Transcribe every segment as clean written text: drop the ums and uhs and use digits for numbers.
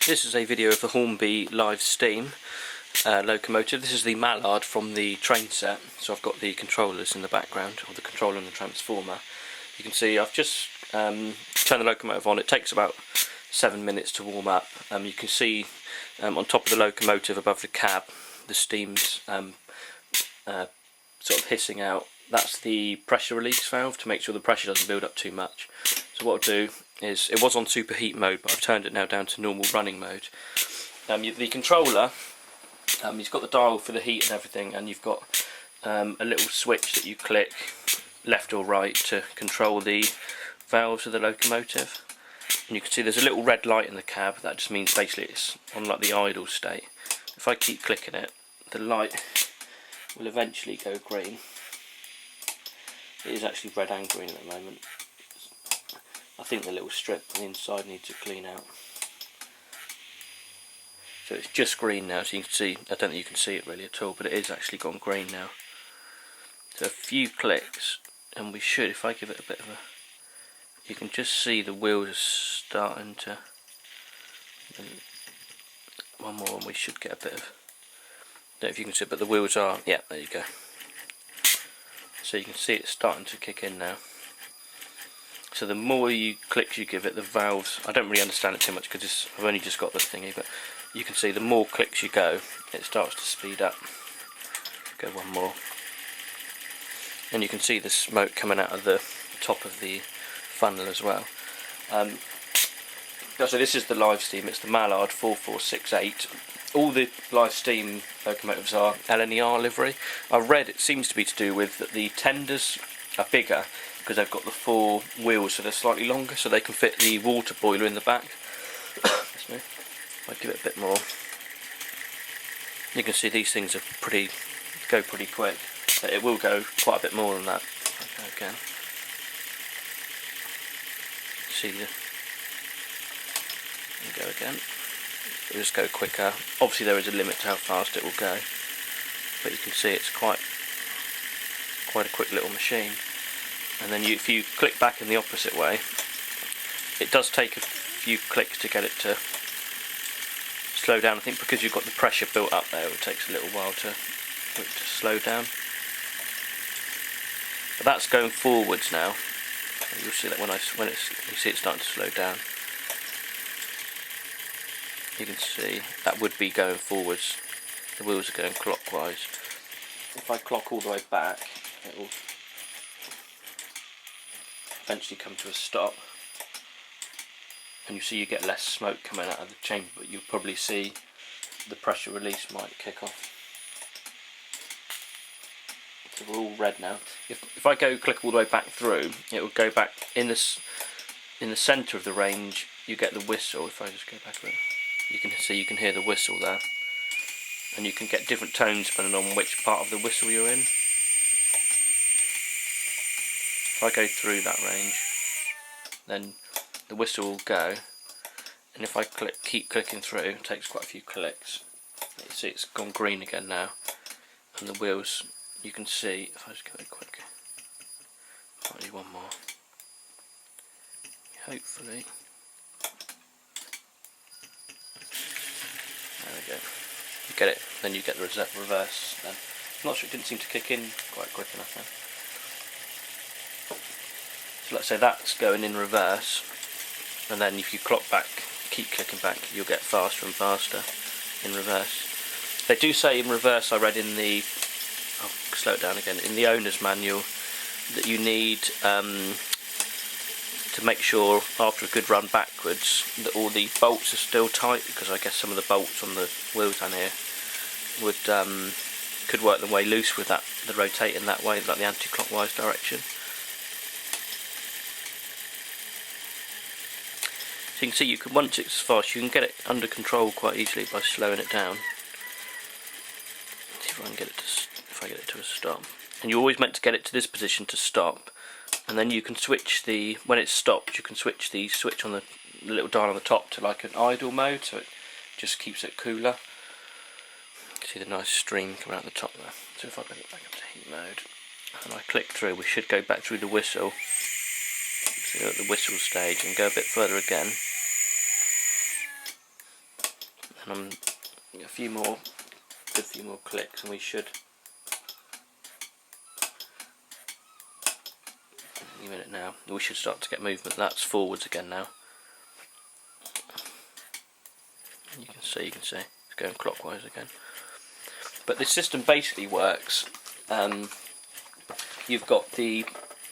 This is a video of the Hornby Live Steam locomotive. This is the Mallard from the train set, so I've got the controllers in the background, or the controller and the transformer. You can see I've just turned the locomotive on. It takes about 7 minutes to warm up. You can see on top of the locomotive above the cab the steam's sort of hissing out. That's the pressure release valve to make sure the pressure doesn't build up too much. So what I'll do is, it was on superheat mode, but I've turned it now down to normal running mode. The controller, you've got the dial for the heat and everything, and you've got a little switch that you click left or right to control the valves of the locomotive. And you can see there's a little red light in the cab. That just means basically it's on like the idle state. If I keep clicking it, the light will eventually go green. It is actually red and green at the moment. I think the little strip on the inside needs to clean out. So it's just green now, so you can see, I don't think you can see it really at all, but it is actually gone green now. So a few clicks and we should, if I give it a bit of a, you can just see the wheels starting to, one more and we should get a bit of, I don't know if you can see it, but the wheels are, yeah, there you go. So you can see it's starting to kick in now. So the more clicks you give it, the valves, I don't really understand it too much because I've only just got this thingy, but you can see the more clicks you go, it starts to speed up. Go one more. And you can see the smoke coming out of the top of the funnel as well. So this is the live steam, it's the Mallard 4468. All the live steam locomotives are LNER livery. I've read it seems to be to do with that the tenders are bigger because they've got the 4 wheels, so they're slightly longer, so they can fit the water boiler in the back. If I give it a bit more, you can see these things are go pretty quick. But it will go quite a bit more than that. Okay, again. See the. And go again. It'll just go quicker. Obviously there is a limit to how fast it will go, but you can see it's quite a quick little machine. And then if you click back in the opposite way, it does take a few clicks to get it to slow down. I think because you've got the pressure built up there, it takes a little while for it to slow down. But that's going forwards now. You'll see that you see it starting to slow down. You can see that would be going forwards. The wheels are going clockwise. If I clock all the way back, it will eventually come to a stop. And you see you get less smoke coming out of the chamber, but you'll probably see the pressure release might kick off. So we're all red now. If I go click all the way back through, it will go back in the centre of the range. You get the whistle. If I just go back a bit, you can see, you can hear the whistle there, and you can get different tones depending on which part of the whistle you're in. If I go through that range, then the whistle will go, and if I keep clicking through, it takes quite a few clicks. You see it's gone green again now, and the wheels, you can see, if I just go quick, might do one more, hopefully. There we go. You get it, then you get the reverse then. I'm not sure, it didn't seem to kick in quite quick enough then. So let's say that's going in reverse, and then if you clock back, keep clicking back, you'll get faster and faster in reverse. They do say in reverse, I read in the, I'll slow it down again, in the owner's manual, that you need to make sure after a good run backwards that all the bolts are still tight, because I guess some of the bolts on the wheels down here would could work their way loose with that, the rotating that way, like the anti-clockwise direction. So you can see, once it's fast, you can get it under control quite easily by slowing it down. Let's see if I can get it to, if I get it to a stop. And you're always meant to get it to this position to stop, and then you can switch the, when it's stopped, you can switch the switch on the little dial on the top to like an idle mode, so it just keeps it cooler. You can see the nice stream coming out the top there. So if I bring it back up to heat mode and I click through, we should go back through the whistle. So at the whistle stage and go a bit further again. and I'm a few more clicks, and we should. A minute now. We should start to get movement. That's forwards again now. You can see it's going clockwise again. But this system basically works. You've got the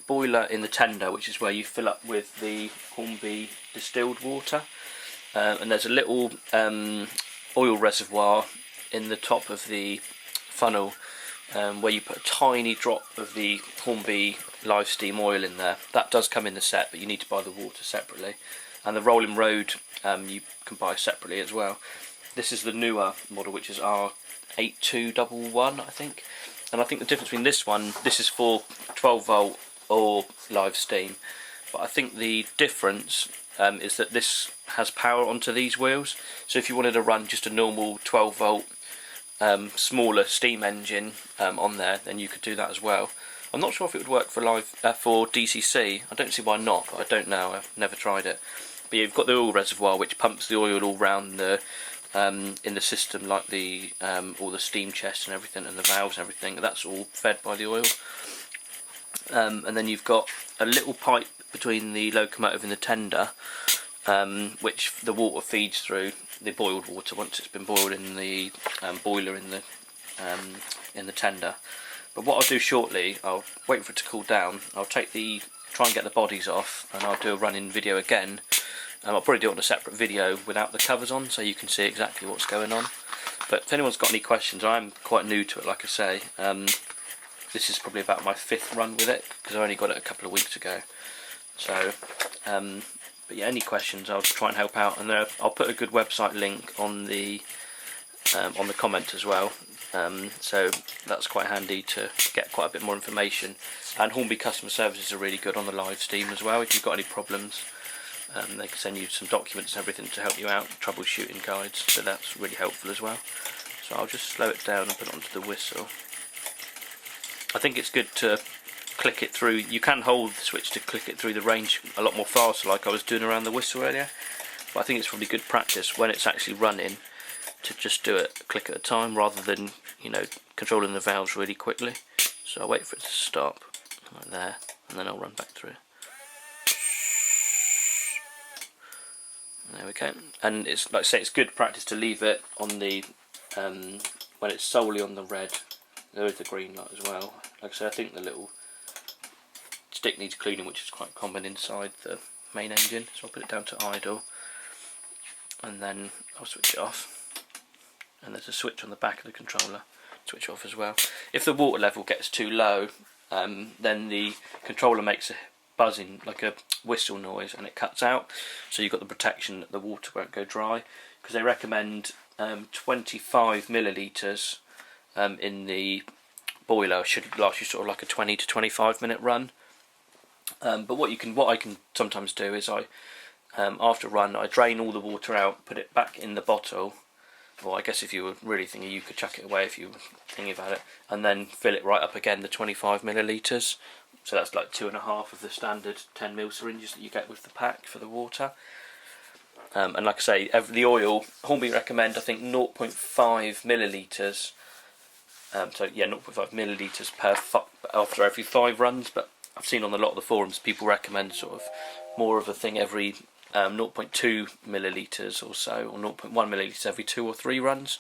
boiler in the tender, which is where you fill up with the Hornby distilled water, and there's a little oil reservoir in the top of the funnel, where you put a tiny drop of the Hornby Live Steam oil in there. That does come in the set, but you need to buy the water separately, and the rolling road you can buy separately as well. This is the newer model, which is R8211, I think. And I think the difference between this is for 12 volt or live steam, but I think the difference is that this has power onto these wheels. So if you wanted to run just a normal 12 volt smaller steam engine on there, then you could do that as well. I'm not sure if it would work for for DCC. I don't see why not, but I don't know. I've never tried it. But you've got the oil reservoir, which pumps the oil all round the in the system, like the all the steam chests and everything, and the valves and everything. That's all fed by the oil. And then you've got a little pipe between the locomotive and the tender, which the water feeds through, the boiled water once it's been boiled in the boiler in the tender. But what I'll do shortly, I'll wait for it to cool down. I'll try and get the bodies off, and I'll do a run-in video again. I'll probably do it on a separate video without the covers on, so you can see exactly what's going on. But if anyone's got any questions, I'm quite new to it, like I say. This is probably about my 5th run with it, because I only got it a couple of weeks ago. So, but yeah, any questions, I'll try and help out, and I'll put a good website link on the comment as well. So that's quite handy to get quite a bit more information. And Hornby customer services are really good on the live steam as well. If you've got any problems, they can send you some documents and everything to help you out, troubleshooting guides, so that's really helpful as well. So I'll just slow it down and put it onto the whistle. I think it's good to click it through. You can hold the switch to click it through the range a lot more faster, like I was doing around the whistle earlier. But I think it's probably good practice when it's actually running to just do it a click at a time, rather than, you know, controlling the valves really quickly. So I'll wait for it to stop, like there, and then I'll run back through. There we go. And it's, like I say, it's good practice to leave it on the when it's solely on the red. There is the green light as well. Like I say, I think the little stick needs cleaning, which is quite common inside the main engine. So I'll put it down to idle, and then I'll switch it off. And there's a switch on the back of the controller, switch off as well. If the water level gets too low, then the controller makes a buzzing, like a whistle noise, and it cuts out. So you've got the protection that the water won't go dry, because they recommend 25 millilitres in the boiler should last you sort of like a 20 to 25 minute run. But what I can sometimes do is after a run, I drain all the water out, put it back in the bottle. Well, I guess if you were really thinking, you could chuck it away if you were thinking about it, and then fill it right up again, the 25 millilitres. So that's like 2.5 of the standard 10ml syringes that you get with the pack for the water. And like I say, the oil, Hornby recommend, I think, 0.5 millilitres. So yeah, 0.5 millilitres after every 5 runs. But I've seen on a lot of the forums, people recommend sort of more of a thing every 0.2 millilitres or so, or 0.1 millilitres every 2 or 3 runs.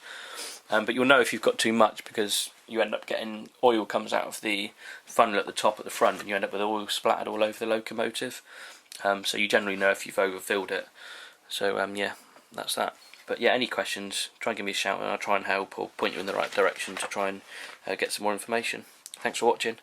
But you'll know if you've got too much, because you end up getting oil comes out of the funnel at the top at the front, and you end up with oil splattered all over the locomotive. So you generally know if you've overfilled it. So yeah, that's that. But yeah, any questions, try and give me a shout, and I'll try and help or point you in the right direction to try and get some more information. Thanks for watching.